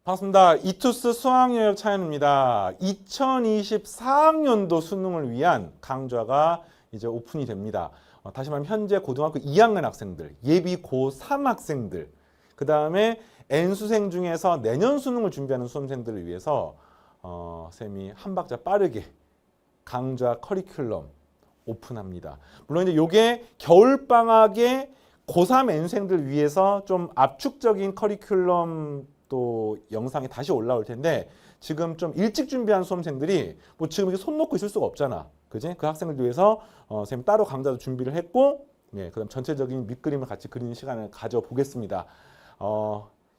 반갑습니다. 이투스 수학영역 차연입니다. 2024학년도 수능을 위한 강좌가 이제 오픈이 됩니다. 다시 말하면 현재 고등학교 2학년 학생들, 예비 고3 학생들, 그 다음에 N수생 중에서 내년 수능을 준비하는 수험생들을 위해서 쌤이 한 박자 빠르게 강좌 커리큘럼 오픈합니다. 물론 이제 요게 겨울방학에 고3 N수생들 위해서 좀 압축적인 커리큘럼 또 영상이 다시 올라올 텐데 지금 좀 일찍 준비한 수험생들이 뭐 지금 이렇게 손 놓고 있을 수가 없잖아. 그지? 그 학생들 위해서 선생님 따로 강좌도 준비를 했고 예, 그다음 전체적인 밑그림을 같이 그리는 시간을 가져보겠습니다.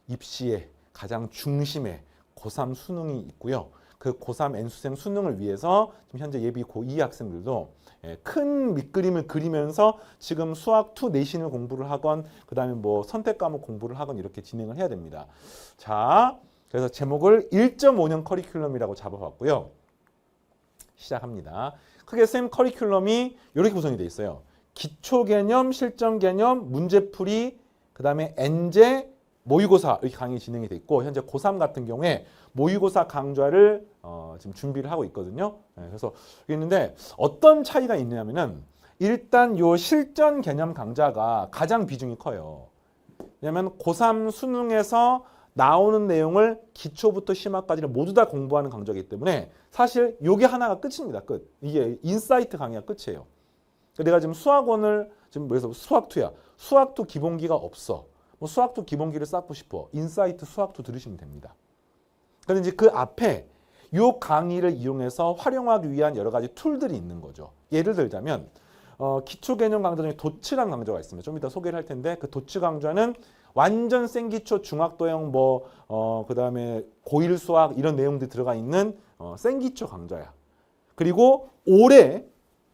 입시의 가장 중심에 고3 수능이 있고요. 그 고3 N수생 수능을 위해서 지금 현재 예비 고2 학생들도 큰 밑그림을 그리면서 지금 수학2 내신을 공부를 하건 그 다음에 뭐 선택 과목 공부를 하건 이렇게 진행을 해야 됩니다. 자, 그래서 제목을 1.5년 커리큘럼이라고 잡아봤고요. 시작합니다. 크게 쌤 커리큘럼이 이렇게 구성이 되어 있어요. 기초 개념, 실전 개념, 문제풀이, 그 다음에 엔제, 모의고사 이렇게 강의 진행이 돼 있고 현재 고3 같은 경우에 모의고사 강좌를 지금 준비를 하고 있거든요. 그래서 있는데 어떤 차이가 있냐면은 일단 요 실전 개념 강좌가 가장 비중이 커요. 왜냐하면 고3 수능에서 나오는 내용을 기초부터 심화까지를 모두 다 공부하는 강좌이기 때문에 사실 요게 하나가 끝입니다. 끝. 이게 인사이트 강의가 끝이에요. 내가 지금 수학원을 지금 그래서 수학2야. 수학2 기본기가 없어. 뭐 수학2 기본기를 쌓고 싶어. 인사이트 수학2 들으시면 됩니다. 그런데 이제 그 앞에 이 강의를 이용해서 활용하기 위한 여러 가지 툴들이 있는 거죠. 예를 들자면 기초 개념 강좌 중에 도츠라는 강좌가 있습니다. 좀 이따 소개를 할 텐데 그 도츠 강좌는 완전 생기초 중학도형 그 다음에 고1 수학 이런 내용들이 들어가 있는 생기초 강좌야. 그리고 올해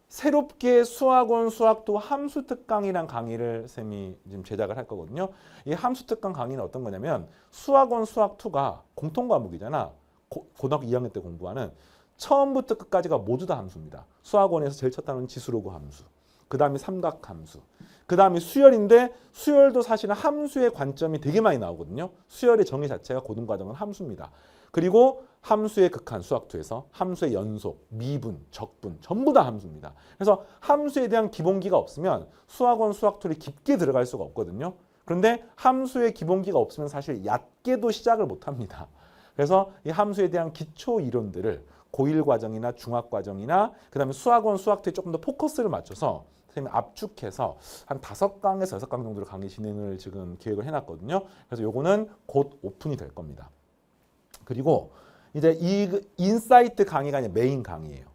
새롭게 수학원 수학2 함수 특강이란 강의를 쌤이 지금 제작을 할 거거든요. 이 함수 특강 강의는 어떤 거냐면 수학원 수학2가 공통 과목이잖아. 고등학교 2학년 때 공부하는 처음부터 끝까지가 모두 다 함수입니다. 수학원에서 제일 첫 단원은 지수로그 함수. 그 다음에 삼각함수. 그 다음에 수열인데 수열도 사실은 함수의 관점이 되게 많이 나오거든요. 수열의 정의 자체가 고등과정은 함수입니다. 그리고 함수의 극한 수학2에서 함수의 연속, 미분, 적분 전부 다 함수입니다. 그래서 함수에 대한 기본기가 없으면 수학원 수학2를 깊게 들어갈 수가 없거든요. 그런데 함수의 기본기가 없으면 사실 얕게도 시작을 못합니다. 그래서 이 함수에 대한 기초 이론들을 고1 과정이나 중학 과정이나 그 다음에 수학원 수학2에 조금 더 포커스를 맞춰서 선생님이 압축해서 한 5강에서 6강 정도로 강의 진행을 지금 계획을 해놨거든요. 그래서 요거는 곧 오픈이 될 겁니다. 그리고 이제 이 인사이트 강의가 이제 메인 강의예요.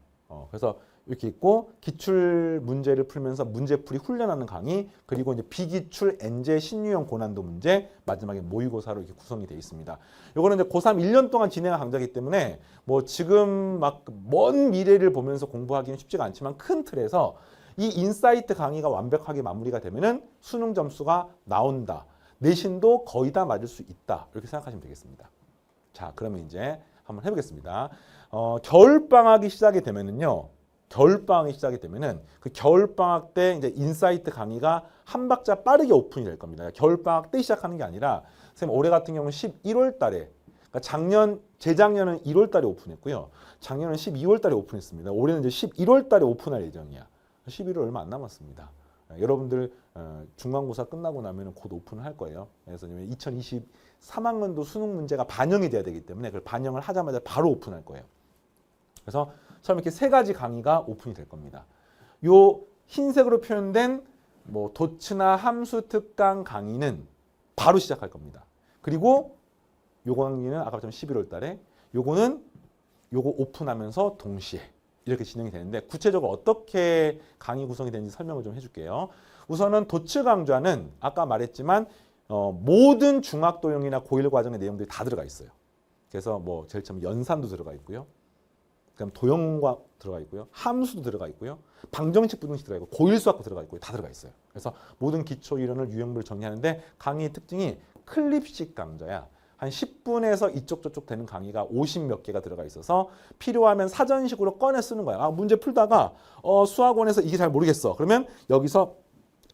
그래서 이렇게 있고 기출 문제를 풀면서 문제풀이 훈련하는 강의, 그리고 이제 비기출 엔제 신유형 고난도 문제, 마지막에 모의고사로 이렇게 구성이 되어 있습니다. 요거는 이제 고3 1년 동안 진행한 강좌이기 때문에 뭐 지금 막 먼 미래를 보면서 공부하기는 쉽지가 않지만 큰 틀에서 이 인사이트 강의가 완벽하게 마무리가 되면은 수능 점수가 나온다. 내신도 거의 다 맞을 수 있다. 이렇게 생각하시면 되겠습니다. 자, 그러면 이제 한번 해보겠습니다. 겨울방학이 시작이 되면은요. 겨울방학이 시작이 되면은 그 겨울방학 때 이제 인사이트 강의가 한 박자 빠르게 오픈이 될 겁니다. 겨울방학 때 시작하는 게 아니라 선생님 올해 같은 경우는 11월 달에 그러니까 재작년은 1월 달에 오픈했고요. 작년은 12월 달에 오픈했습니다. 올해는 이제 11월 달에 오픈할 예정이야. 11월 얼마 안 남았습니다. 여러분들 중간고사 끝나고 나면 곧 오픈을 할 거예요. 그래서 2023학년도 수능 문제가 반영이 돼야 되기 때문에 그걸 반영을 하자마자 바로 오픈할 거예요. 그래서 처음 이렇게 3가지 강의가 오픈이 될 겁니다. 요 흰색으로 표현된 뭐 도츠나 함수 특강 강의는 바로 시작할 겁니다. 그리고 요 강의는 아까처럼 11월 달에 요거 오픈하면서 동시에 이렇게 진행이 되는데 구체적으로 어떻게 강의 구성이 되는지 설명을 좀 해줄게요. 우선은 도츠 강좌는 아까 말했지만 모든 중학도형이나 고1 과정의 내용들이 다 들어가 있어요. 그래서 뭐 제일 처음 연산도 들어가 있고요. 그다음 도형과 들어가 있고요. 함수도 들어가 있고요. 방정식, 부등식 들어가 있고 고1 수학도 들어가 있고요. 다 들어가 있어요. 그래서 모든 기초 이론을 유형별로 정리하는데 강의의 특징이 클립식 강좌야. 한 10분에서 이쪽 저쪽 되는 강의가 50몇 개가 들어가 있어서 필요하면 사전식으로 꺼내 쓰는 거야. 문제 풀다가 수학원에서 이게 잘 모르겠어. 그러면 여기서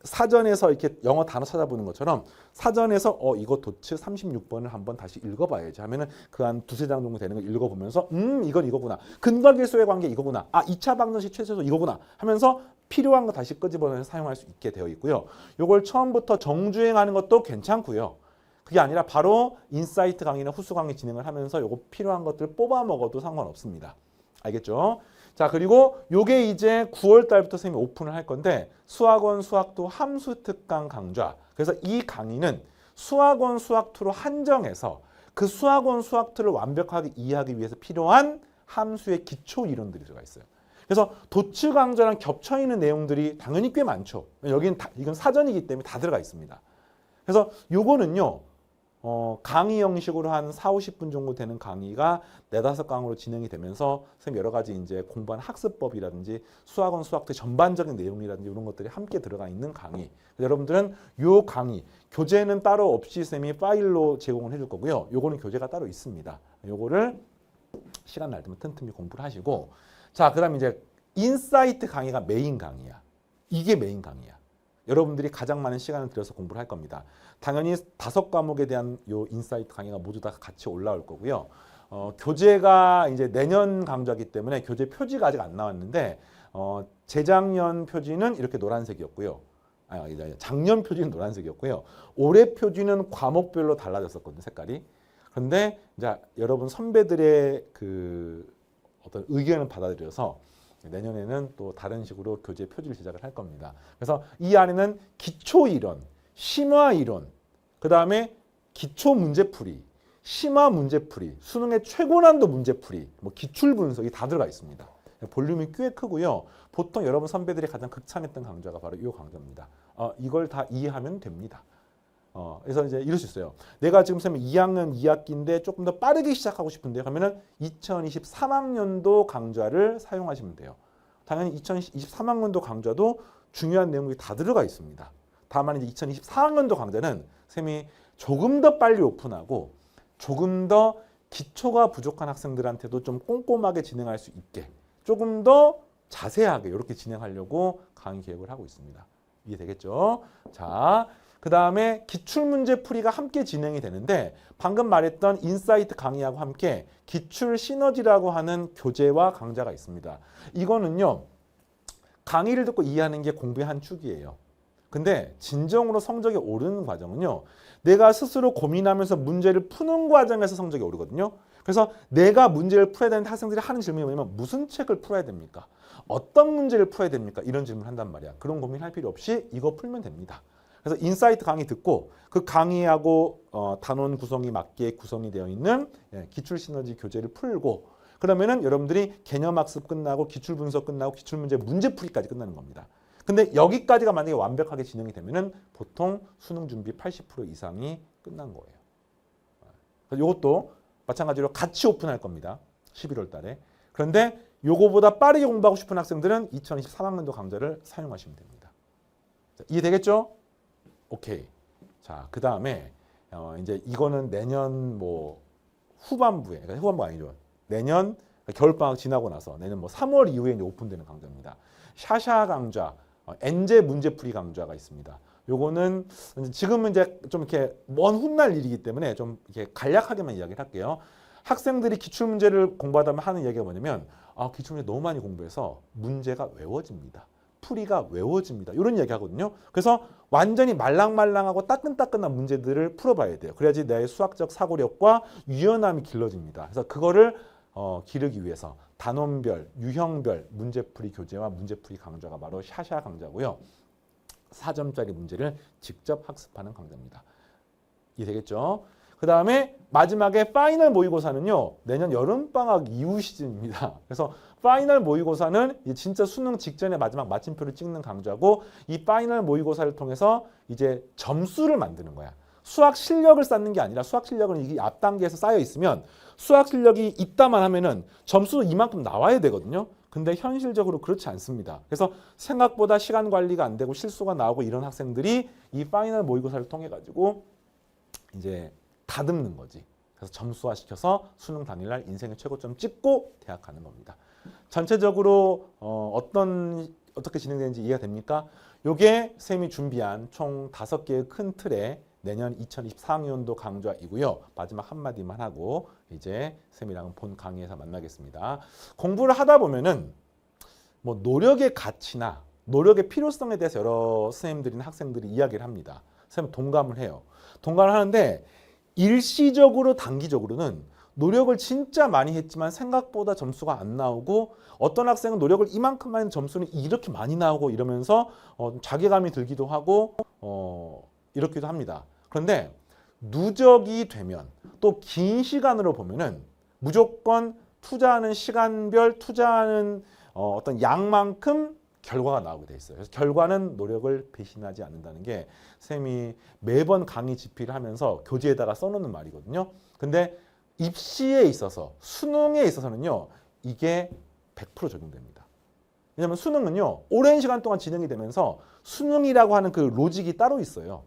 사전에서 이렇게 영어 단어 찾아보는 것처럼 사전에서 이거 도츠 36번을 한번 다시 읽어봐야지 하면은 그 한 두세 장 정도 되는 걸 읽어보면서 이건 이거구나. 근과계수의 관계 이거구나. 2차 방정식 최소도 이거구나 하면서 필요한 거 다시 끄집어내서 사용할 수 있게 되어 있고요. 요걸 처음부터 정주행하는 것도 괜찮고요. 그게 아니라 바로 인사이트 강의나 후수 강의 진행을 하면서 요거 필요한 것들 뽑아 먹어도 상관없습니다. 알겠죠? 자, 그리고 요게 이제 9월 달부터 선생님이 오픈을 할 건데 수학원 수학2 함수 특강 강좌. 그래서 이 강의는 수학원 수학2로 한정해서 그 수학원 수학2를 완벽하게 이해하기 위해서 필요한 함수의 기초 이론들이 들어가 있어요. 그래서 도츠 강좌랑 겹쳐 있는 내용들이 당연히 꽤 많죠. 여기는 이건 사전이기 때문에 다 들어가 있습니다. 그래서 요거는요. 강의 형식으로 한 4, 50분 정도 되는 강의가 4, 5강으로 진행이 되면서 선생님 여러 가지 이제 공부한 학습법이라든지 수학원 수학의 전반적인 내용이라든지 이런 것들이 함께 들어가 있는 강의. 여러분들은 요 강의 교재는 따로 없이 선생님이 파일로 제공을 해줄 거고요. 요거는 교재가 따로 있습니다. 요거를 시간 날 때면 틈틈이 공부를 하시고 자, 그다음 이제 인사이트 강의가 메인 강의야. 이게 메인 강의야. 여러분들이 가장 많은 시간을 들여서 공부를 할 겁니다. 당연히 5과목에 대한 요 인사이트 강의가 모두 다 같이 올라올 거고요. 교재가 이제 내년 강좌이기 때문에 교재 표지가 아직 안 나왔는데 재작년 표지는 이렇게 노란색이었고요. 작년 표지는 노란색이었고요. 올해 표지는 과목별로 달라졌었거든요, 색깔이. 그런데 이제 여러분 선배들의 그 어떤 의견을 받아들여서 내년에는 또 다른 식으로 교재 표지를 제작을 할 겁니다. 그래서 이 안에는 기초 이론, 심화 이론, 그 다음에 기초 문제풀이, 심화 문제풀이, 수능의 최고난도 문제풀이, 뭐 기출 분석이 다 들어가 있습니다. 볼륨이 꽤 크고요. 보통 여러분 선배들이 가장 극찬했던 강좌가 바로 이 강좌입니다. 이걸 다 이해하면 됩니다. 그래서 이제 이럴 수 있어요. 내가 지금 선생님 2학년 2학기인데 조금 더 빠르게 시작하고 싶은데 그러면은 2023학년도 강좌를 사용하시면 돼요. 당연히 2023학년도 강좌도 중요한 내용이 다 들어가 있습니다. 다만 이제 2024학년도 강좌는 선생님이 조금 더 빨리 오픈하고 조금 더 기초가 부족한 학생들한테도 좀 꼼꼼하게 진행할 수 있게 조금 더 자세하게 이렇게 진행하려고 강의 계획을 하고 있습니다. 이해되겠죠? 자, 그 다음에 기출문제 풀이가 함께 진행이 되는데 방금 말했던 인사이트 강의하고 함께 기출 시너지라고 하는 교재와 강좌가 있습니다. 이거는요. 강의를 듣고 이해하는 게 공부의 한 축이에요. 근데 진정으로 성적이 오르는 과정은요. 내가 스스로 고민하면서 문제를 푸는 과정에서 성적이 오르거든요. 그래서 내가 문제를 풀어야 되는데 학생들이 하는 질문이 뭐냐면 무슨 책을 풀어야 됩니까? 어떤 문제를 풀어야 됩니까? 이런 질문을 한단 말이야. 그런 고민할 필요 없이 이거 풀면 됩니다. 그래서 인사이트 강의 듣고 그 강의하고 단원 구성이 맞게 구성이 되어 있는 기출 시너지 교재를 풀고 그러면은 여러분들이 개념학습 끝나고 기출 분석 끝나고 기출 문제 문제풀이까지 끝나는 겁니다. 근데 여기까지가 만약에 완벽하게 진행이 되면은 보통 수능 준비 80% 이상이 끝난 거예요. 이것도 마찬가지로 같이 오픈할 겁니다. 11월 달에. 그런데 요거보다 빠르게 공부하고 싶은 학생들은 2023학년도 강좌를 사용하시면 됩니다. 자, 이해되겠죠? 오케이. 자, 그 다음에 이제 이거는 내년 뭐 후반부에, 그러니까 후반부 아니죠. 내년 겨울방학 지나고 나서 내년 뭐 3월 이후에 이제 오픈되는 강좌입니다. 샤샤 강좌, 엔제 문제풀이 강좌가 있습니다. 요거는 지금은 이제 좀 이렇게 먼 훗날 일이기 때문에 좀 이렇게 간략하게만 이야기를 할게요. 학생들이 기출문제를 공부하다 하는 이야기가 뭐냐면 기출문제 너무 많이 공부해서 문제가 외워집니다. 풀이가 외워집니다. 이런 이야기 하거든요. 그래서 완전히 말랑말랑하고 따끈따끈한 문제들을 풀어봐야 돼요. 그래야지 내 수학적 사고력과 유연함이 길러집니다. 그래서 그거를 기르기 위해서 단원별, 유형별 문제풀이 교재와 문제풀이 강좌가 바로 샤샤 강좌고요. 4점짜리 문제를 직접 학습하는 강좌입니다. 이해되겠죠? 그 다음에 마지막에 파이널 모의고사는요. 내년 여름방학 이후 시즌입니다. 그래서 파이널 모의고사는 진짜 수능 직전에 마지막 마침표를 찍는 강좌고 이 파이널 모의고사를 통해서 이제 점수를 만드는 거야. 수학 실력을 쌓는 게 아니라 수학 실력은 이게 앞 단계에서 쌓여 있으면 수학 실력이 있다만 하면은 점수도 이만큼 나와야 되거든요. 근데 현실적으로 그렇지 않습니다. 그래서 생각보다 시간 관리가 안 되고 실수가 나오고 이런 학생들이 이 파이널 모의고사를 통해 가지고 이제 다듬는 거지. 그래서 점수화 시켜서 수능 당일날 인생의 최고점 찍고 대학 가는 겁니다. 전체적으로 어떤 어떻게 진행되는지 이해가 됩니까? 요게 쌤이 준비한 총 5개의 큰 틀의 내년 2024학년도 강좌이고요. 마지막 한마디만 하고 이제 쌤이랑은 본 강의에서 만나겠습니다. 공부를 하다 보면은 뭐 노력의 가치나 노력의 필요성에 대해서 여러 선생님들이나 학생들이 이야기를 합니다. 선생님 동감을 해요. 동감을 하는데 일시적으로 단기적으로는 노력을 진짜 많이 했지만 생각보다 점수가 안 나오고 어떤 학생은 노력을 이만큼만 했는데 점수는 이렇게 많이 나오고 이러면서 자괴감이 들기도 하고 이렇기도 합니다. 그런데 누적이 되면 또 긴 시간으로 보면은 무조건 투자하는 시간별 투자하는 어떤 양만큼 결과가 나오게 돼 있어요. 그래서 결과는 노력을 배신하지 않는다는 게 쌤이 매번 강의 집필을 하면서 교재에다가 써놓는 말이거든요. 근데 입시에 있어서 수능에 있어서는요. 이게 100% 적용됩니다. 왜냐하면 수능은요. 오랜 시간 동안 진행이 되면서 수능이라고 하는 그 로직이 따로 있어요.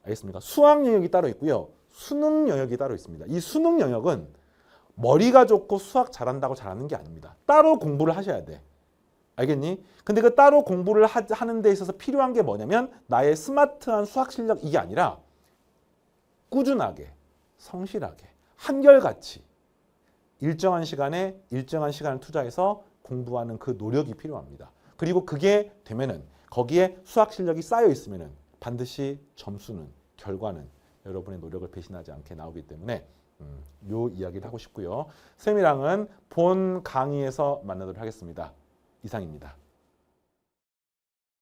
알겠습니까? 수학 영역이 따로 있고요. 수능 영역이 따로 있습니다. 이 수능 영역은 머리가 좋고 수학 잘한다고 잘하는 게 아닙니다. 따로 공부를 하셔야 돼. 알겠니? 근데 그 따로 공부를 하는 데 있어서 필요한 게 뭐냐면 나의 스마트한 수학 실력 이게 아니라 꾸준하게, 성실하게, 한결같이 일정한 시간에 일정한 시간을 투자해서 공부하는 그 노력이 필요합니다. 그리고 그게 되면은 거기에 수학 실력이 쌓여 있으면은 반드시 점수는 결과는 여러분의 노력을 배신하지 않게 나오기 때문에 요 이야기를 하고 싶고요. 쌤이랑은 본 강의에서 만나도록 하겠습니다. 이상입니다.